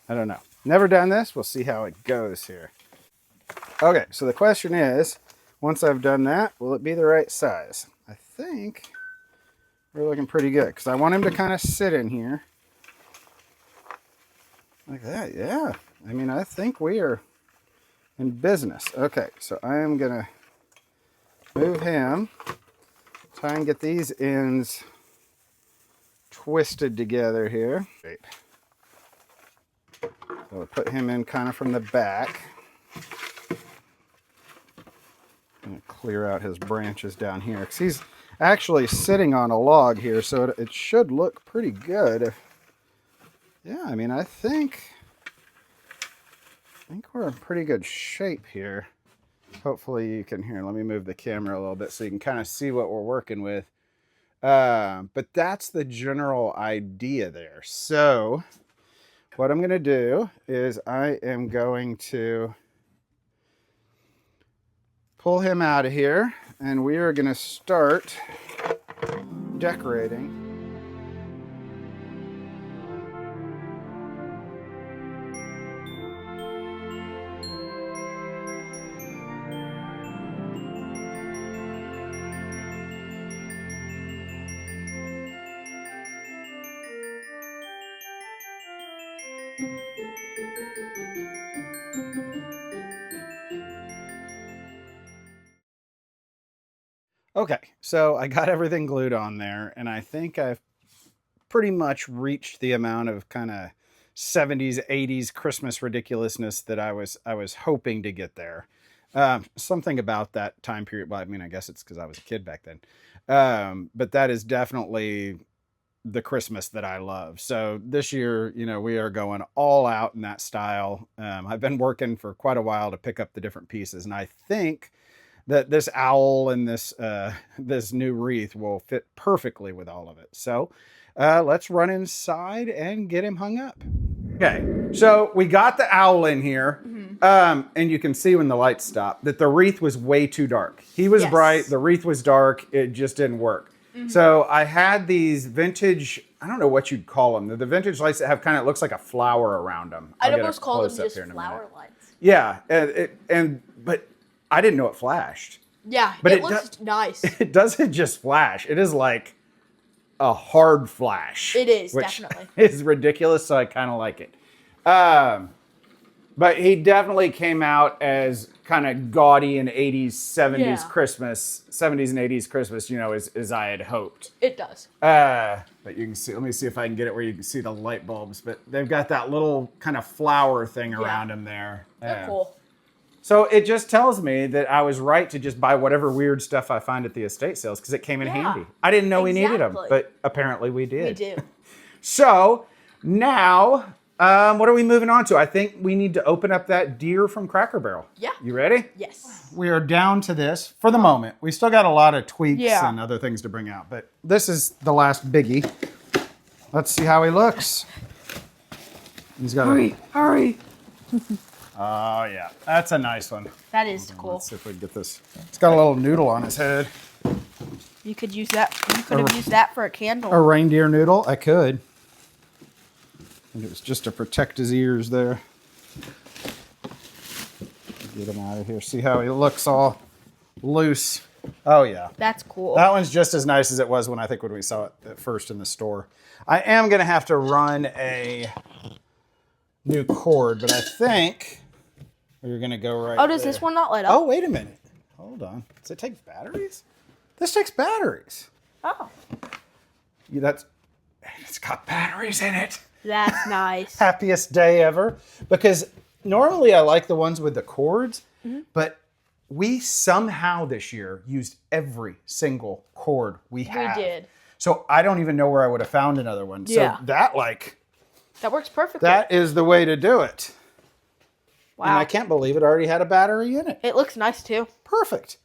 I don't know. Never done this. We'll see how it goes here. Okay, so the question is, once I've done that, will it be the right size? I think we're looking pretty good, because I want him to kind of sit in here. Like that, yeah. I mean, I think we are in business. Okay, so I am going to move him. Try and get these ends twisted together here. So we'll put him in kind of from the back. I'm going to clear out his branches down here, because he's actually sitting on a log here, so it should look pretty good. Yeah, I mean, I think we're in pretty good shape here. Hopefully you can hear. Let me move the camera a little bit so you can kind of see what we're working with. But that's the general idea there. So what I'm going to do is I am going to pull him out of here, and we are going to start decorating. Okay, so I got everything glued on there, and I think I've pretty much reached the amount of kind of 70s, 80s Christmas ridiculousness that I was hoping to get there. Something about that time period. Well, I mean, I guess it's because I was a kid back then. But that is definitely the Christmas that I love. So this year, we are going all out in that style. I've been working for quite a while to pick up the different pieces, and I think that this owl and this new wreath will fit perfectly with all of it. So let's run inside and get him hung up. Okay, so we got the owl in here, and you can see when the lights stop that the wreath was way too dark. He was bright, the wreath was dark, it just didn't work. So I had these vintage, I don't know what you'd call them, the vintage lights that have kind of, looks like a flower around them. I'd almost call them just flower lights. Yeah, but I didn't know it flashed. Yeah, but it looks nice. It doesn't just flash. It is like a hard flash. It is, which definitely. is ridiculous, so I kind of like it. But he definitely came out as kind of gaudy in 80s, 70s Christmas, 70s and 80s Christmas, as I had hoped. It does. But you can see, let me see if I can get it where you can see the light bulbs. But they've got that little kind of flower thing around them there. They're cool. So it just tells me that I was right to just buy whatever weird stuff I find at the estate sales because it came in handy. I didn't know we needed them, but apparently we did. We do. So now, what are we moving on to? I think we need to open up that deer from Cracker Barrel. Yeah. You ready? Yes. We are down to this for the moment. We still got a lot of tweaks and other things to bring out, but this is the last biggie. Let's see how he looks. He's got Hurry. Oh, yeah. That's a nice one. That is cool. Let's see if we can get this. It's got a little noodle on his head. You could use that. You could have used that for a candle. A reindeer noodle? I could. And it was just to protect his ears there. Get him out of here. See how he looks all loose. Oh, yeah. That's cool. That one's just as nice as it was when we saw it at first in the store. I am going to have to run a new cord, but I think we're going to go right Oh, does there. this one not light up? Oh, wait a minute. Hold on. Does it take batteries? This takes batteries. Oh. Yeah, it's got batteries in it. That's nice. Happiest day ever. Because normally I like the ones with the cords, but we somehow this year used every single cord we had. We did. So I don't even know where I would have found another one. Yeah. So that works perfectly. that is the way to do it. Wow. And I can't believe it already had a battery in it. It looks nice too. Perfect.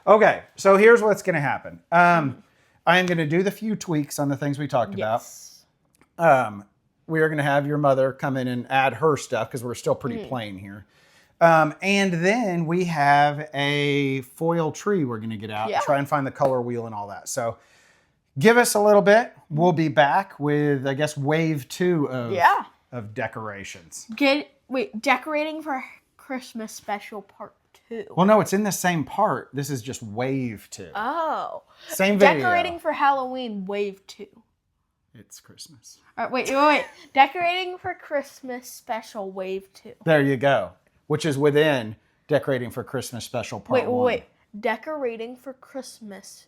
Okay, so here's what's going to happen. I am going to do the few tweaks on the things we talked about. We are going to have your mother come in and add her stuff because we're still pretty plain here. And then we have a foil tree we're going to get out and try and find the color wheel and all that. So give us a little bit. We'll be back with, I guess, wave 2 of decorations. Decorating for Christmas special part 2. Well, no, it's in the same part. This is just wave 2. Oh. Same video. Decorating for Halloween wave 2. It's Christmas. All right, wait. Decorating for Christmas special wave 2. There you go. Which is within decorating for Christmas special part 1. Wait. Decorating for Christmas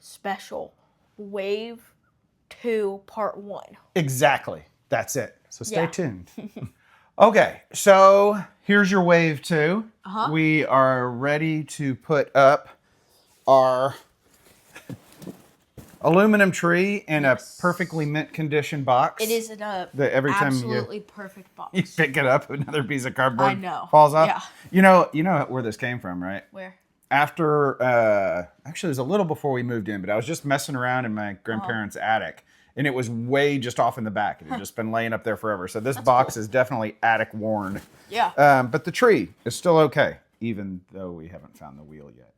special wave 2 part 1. Exactly. That's it. So stay tuned. Okay, so here's your wave 2. We are ready to put up our aluminum tree in a perfectly mint condition box. It is in a absolutely perfect box. You pick it up, another piece of cardboard falls off. Yeah. You know where this came from, right? Where? After, actually it was a little before we moved in, but I was just messing around in my grandparents' attic. And it was way just off in the back. It had just been laying up there forever. So this box is definitely attic worn. Yeah. But the tree is still okay, even though we haven't found the wheel yet.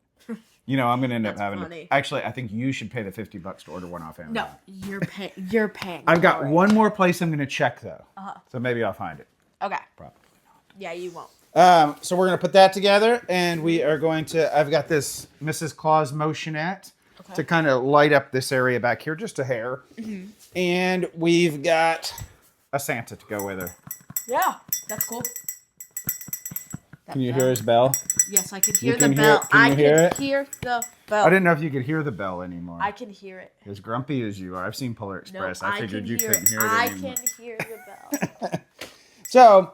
I'm going to end up having to. Actually, I think you should pay the $50 to order one off Amazon. No, you're paying. I've got one more place I'm going to check though. So maybe I'll find it. Okay. Probably not. Yeah, you won't. So we're going to put that together, and we are going to. I've got this Mrs. Claus motionette. To kind of light up this area back here, just a hair. And we've got a Santa to go with her. Yeah, that's cool. Can you hear his bell? Yes, I can You hear the can hear- bell. can you I hear can it? hear the bell. I didn't know if you could hear the bell anymore. I can hear it. As grumpy as you are, I've seen Polar No, Express. I figured you couldn't hear it I anymore. can hear the bell. So,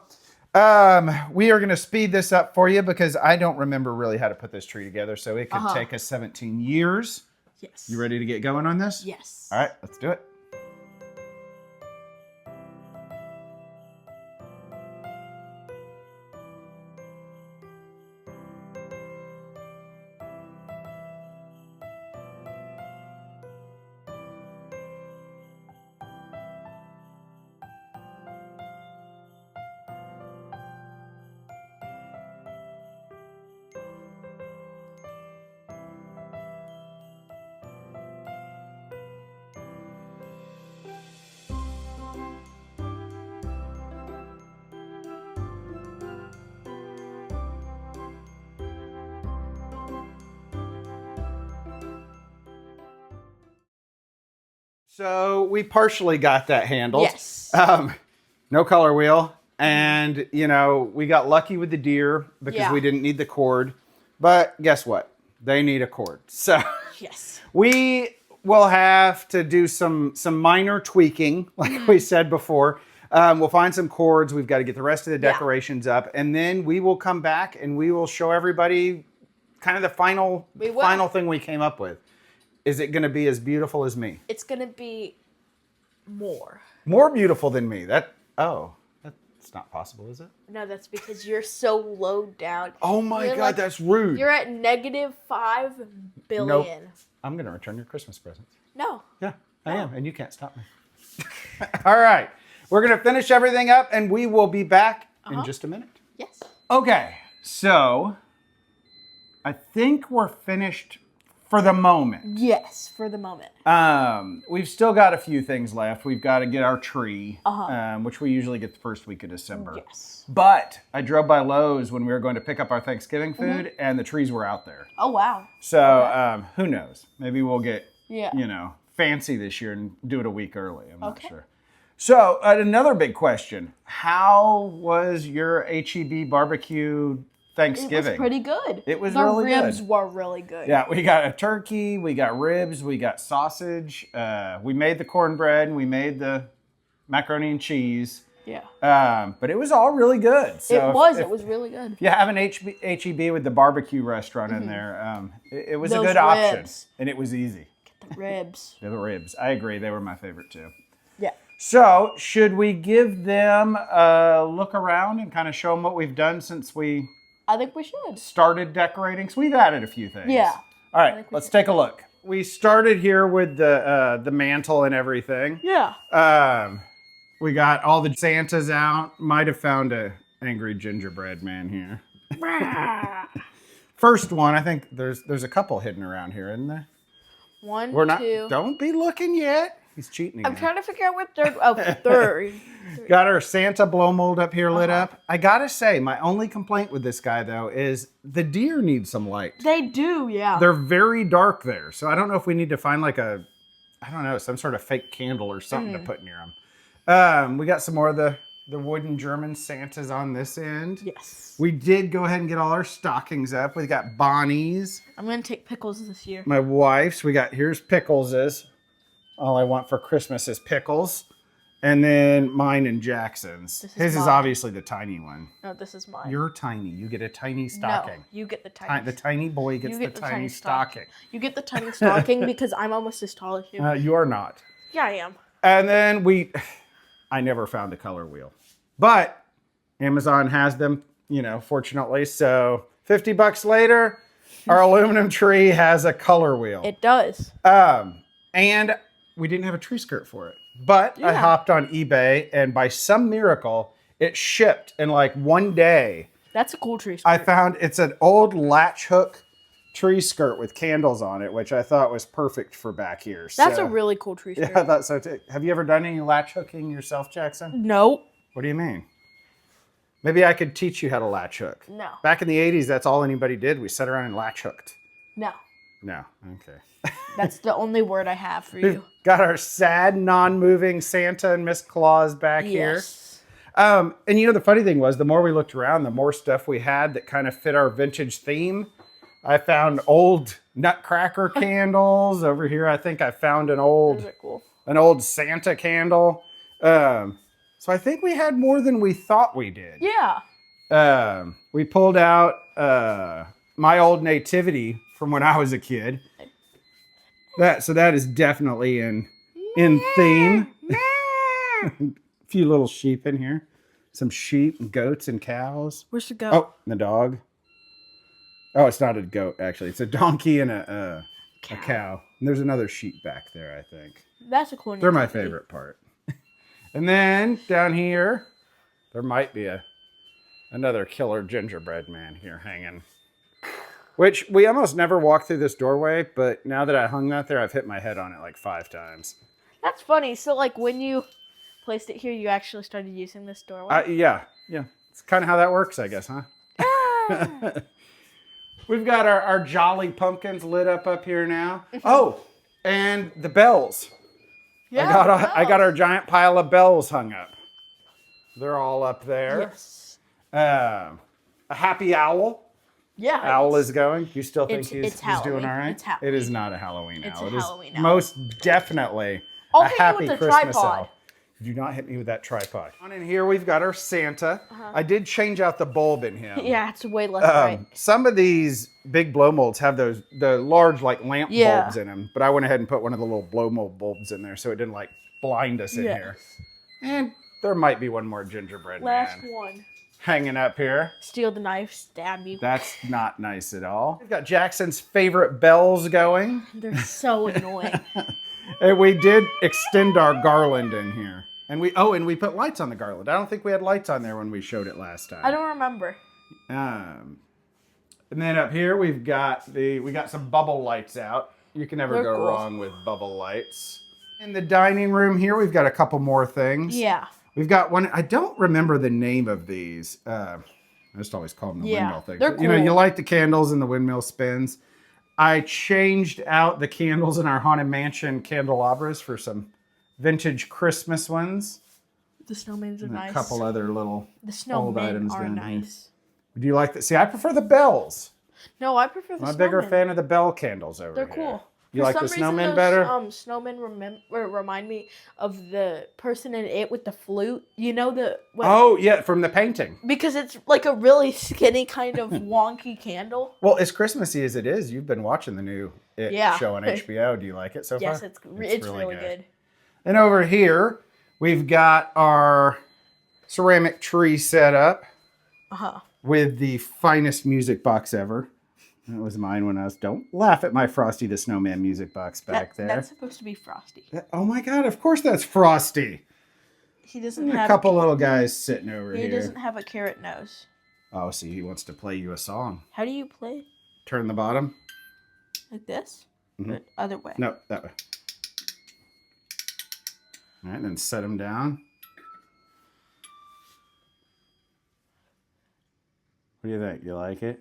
we are going to speed this up for you because I don't remember really how to put this tree together. So it could take us 17 years. Yes. You ready to get going on this? Yes. All right, let's do it. So we partially got that handled. Yes. No color wheel. And, you know, we got lucky with the deer because we didn't need the cord. But guess what? They need a cord. So Yes. we will have to do some minor tweaking, like we said before. We'll find some cords. We've got to get the rest of the decorations up. And then we will come back and we will show everybody kind of the final thing we came up with. Is it going to be as beautiful as me? It's going to be more. More beautiful than me. That's not possible, is it? No, that's because you're so low down. Oh my You're God, like- that's rude. You're at -5 billion. Nope. I'm going to return your Christmas presents. No. Yeah, I am, and you can't stop me. All right, we're going to finish everything up, and we will be back in just a minute. Yes. Okay, so I think we're finished for the moment. Yes, for the moment. We've still got a few things left. We've got to get our tree, which we usually get the first week of December. Yes. But I drove by Lowe's when we were going to pick up our Thanksgiving food, and the trees were out there. Oh, wow. So who knows? Maybe we'll get, Yeah. you know, fancy this year and do it a week early. I'm not sure. So another big question. How was your HEB barbecue Thanksgiving? It was pretty good. It was the really good. The ribs were really good. Yeah, we got a turkey, we got ribs, we got sausage. We made the cornbread, and we made the macaroni and cheese. Yeah. But it was all really good. So it was really good. if you have an HEB with the barbecue restaurant in there, it was Those a good option. ribs. And it was easy. Get the ribs. The ribs. I agree. They were my favorite too. Yeah. So should we give them a look around and kind of show them what we've done since we I think we should. started decorating? So we've added a few things. Yeah. All right, let's take a look. We started here with the mantle and everything. Yeah. We got all the Santas out. Might have found a angry gingerbread man here. First one, I think there's a couple hidden around here, isn't there? One, We're not. two. Don't be looking yet. He's cheating again. I'm trying to figure out what third. Oh, third. Got our Santa blow mold up here lit up. I gotta say, my only complaint with this guy though is the deer need some light. They do, yeah. They're very dark there, so I don't know if we need to find like some sort of fake candle or something to put near them. We got some more of the wooden German Santas on this end. Yes. We did go ahead and get all our stockings up. We got Bonnie's. I'm gonna take Pickles this year. My wife's. Here's Pickles's. All I want for Christmas is pickles. And then mine and Jackson's. His is obviously the tiny one. No, this is mine. You're tiny. You get a tiny stocking. No, you get the tiny. The tiny boy gets the tiny stocking. You get the tiny stocking because I'm almost as tall as you. You are not. Yeah, I am. And then I never found a color wheel. But Amazon has them, fortunately. So $50 later, our aluminum tree has a color wheel. It does. And we didn't have a tree skirt for it. But I hopped on eBay, and by some miracle, it shipped in like one day. That's a cool tree skirt. I found it's an old latch hook tree skirt with candles on it, which I thought was perfect for back here. That's a really cool tree skirt. Yeah, I thought so too. Have you ever done any latch hooking yourself, Jackson? No. What do you mean? Maybe I could teach you how to latch hook. No. Back in the 80s, that's all anybody did. We sat around and latch hooked. No. No, okay. That's the only word I have for We've you. got our sad, non-moving Santa and Miss Claus back here. And the funny thing was, the more we looked around, the more stuff we had that kind of fit our vintage theme. I found old Nutcracker candles over here. I think I found an Those are cool. old Santa candle. So I think we had more than we thought we did. Yeah. We pulled out my old nativity from when I was a kid. So that is definitely in theme. A few little sheep in here. Some sheep and goats and cows. Where's the goat? Oh, and the dog. Oh, it's not a goat, actually. It's a donkey and a cow. And there's another sheep back there, I think. That's a cool name. They're my favorite part. And then down here, there might be another killer gingerbread man here hanging. Which we almost never walk through this doorway, but now that I hung that there, I've hit my head on it like 5 times. That's funny. So, like, when you placed it here, you actually started using this doorway? Yeah. It's kind of how that works, I guess, huh? Ah. We've got our jolly pumpkins lit up here now. Oh, and the bells. Yeah, I got our giant pile of bells hung up. They're all up there. Yes. A happy owl. Yeah. Owl is going. You still think it's he's doing all right? It's Halloween. It is not a Halloween owl. It's a Halloween owl. Most definitely I'll a hit you happy with the Christmas tripod. owl. Do not hit me with that tripod. On in here, we've got our Santa. I did change out the bulb in him. Yeah, it's way less bright. Some of the big blow molds have the large like lamp bulbs in them, but I went ahead and put one of the little blow mold bulbs in there so it didn't like blind us in here. And there might be one more gingerbread Last man one. hanging up here. Steal the knife, stab you. That's not nice at all. We've got Jackson's favorite bells going. They're so annoying. And we did extend our garland in here. And we put lights on the garland. I don't think we had lights on there when we showed it last time. I don't remember. And then up here we got some bubble lights out. You can never go wrong with bubble lights. In the dining room here, we've got a couple more things. Yeah. We've got one. I don't remember the name of these. I just always call them the windmill things. They're But, cool. you light the candles and the windmill spins. I changed out the candles in our Haunted Mansion candelabras for some vintage Christmas ones. The snowmen are And nice. a couple other little The old snowmen items are down here. nice. Do you like that? See, I prefer the bells. No, I prefer the I'm snowmen. a bigger fan of the bell candles over They're here. cool. You For like some the reason, snowmen those, better? Snowmen remind me of the person in It with the flute. You know Oh, yeah, from the painting. because it's like a really skinny kind of wonky candle. Well, as Christmassy as it is, you've been watching the new It show on HBO. Do you like it so far? Yes, it's really good. And over here, we've got our ceramic tree set up with the finest music box ever. That was mine when I was... Don't laugh at my Frosty the Snowman music box back there. That's supposed to be Frosty. Oh my God, of course that's Frosty. He doesn't A have couple little guys sitting over He here. doesn't have a carrot nose. Oh, see, he wants to play you a song. How do you play? Turn the bottom. Like this? Mhm. Or other way? No, that way. All right, then set him down. What do you think? You like it?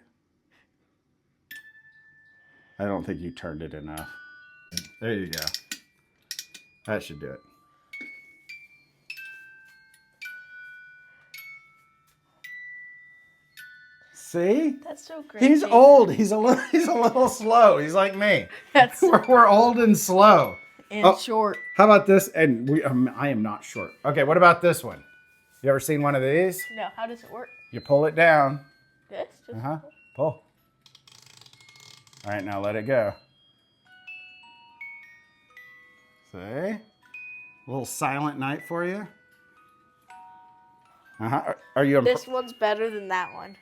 I don't think you turned it enough. There you go. That should do it. See? That's so great. He's Jason. old. He's a little slow. He's like me. That's We're old and slow. and short. How about this? And I am not short. Okay, what about this one? You ever seen one of these? No, how does it work? You pull it down. This? Just Pull. All right, now let it go. See? A little silent night for you. Are you? This one's better than that one.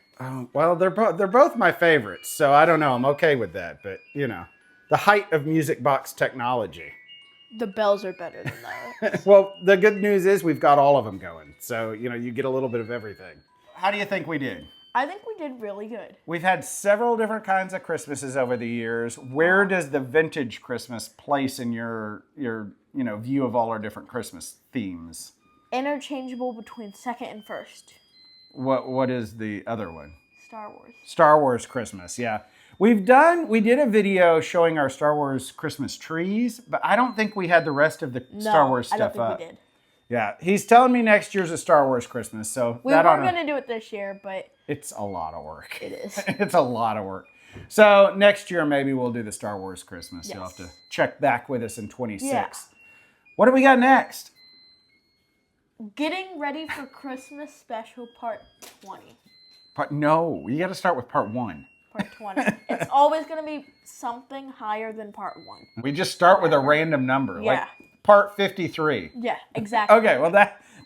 Well, they're both my favorites, so I don't know. I'm okay with that, but the height of music box technology. The bells are better than that. Well, the good news is we've got all of them going, so you get a little bit of everything. How do you think we did? I think we did really good. We've had several different kinds of Christmases over the years. Where does the vintage Christmas place in your view of all our different Christmas themes? Interchangeable between second and first. What is the other one? Star Wars. Star Wars Christmas, yeah. We did a video showing our Star Wars Christmas trees, but I don't think we had the rest of the Star Wars stuff I don't think up. we did. Yeah, he's telling me next year's a Star Wars Christmas, so We were going to do it this year, but it's a lot of work. it is. It's a lot of work. So next year maybe we'll do the Star Wars Christmas. Yes. You'll have to check back with us in 26. Yeah. What do we got next? Getting ready for Christmas special part 20. No, you got to start with part 1. Part 20. It's always going to be something higher than part 1. We just start with a random number, Yeah. like part 53. Yeah, exactly. Okay, well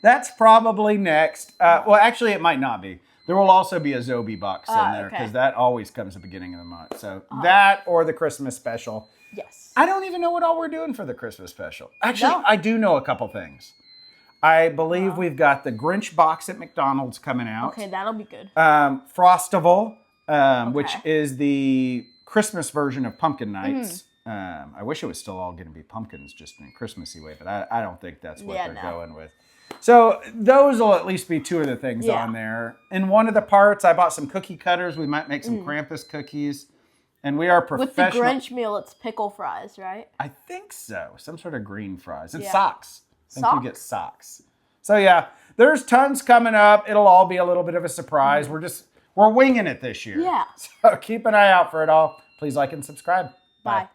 that's probably next. Well, actually, it might not be. There will also be a Zobi box in there because okay. that always comes at the beginning of the month. So that or the Christmas special. Yes. I don't even know what all we're doing for the Christmas special. Actually, No. I do know a couple things. I believe we've got the Grinch box at McDonald's coming out. Okay, that'll be good. Frostival, which Okay. is the Christmas version of Pumpkin Nights. I wish it was still all going to be pumpkins just in a Christmassy way, but I don't think that's what they're going with. So those will at least be 2 of the things on there. In one of the parts, I bought some cookie cutters. We might make some Krampus cookies. And we are professional. With the Grinch meal, it's pickle fries, right? I think so. Some sort of green fries. And Yeah. socks. I think you get socks. So yeah, there's tons coming up. It'll all be a little bit of a surprise. We're winging it this year. Yeah. So keep an eye out for it all. Please like and subscribe. Bye.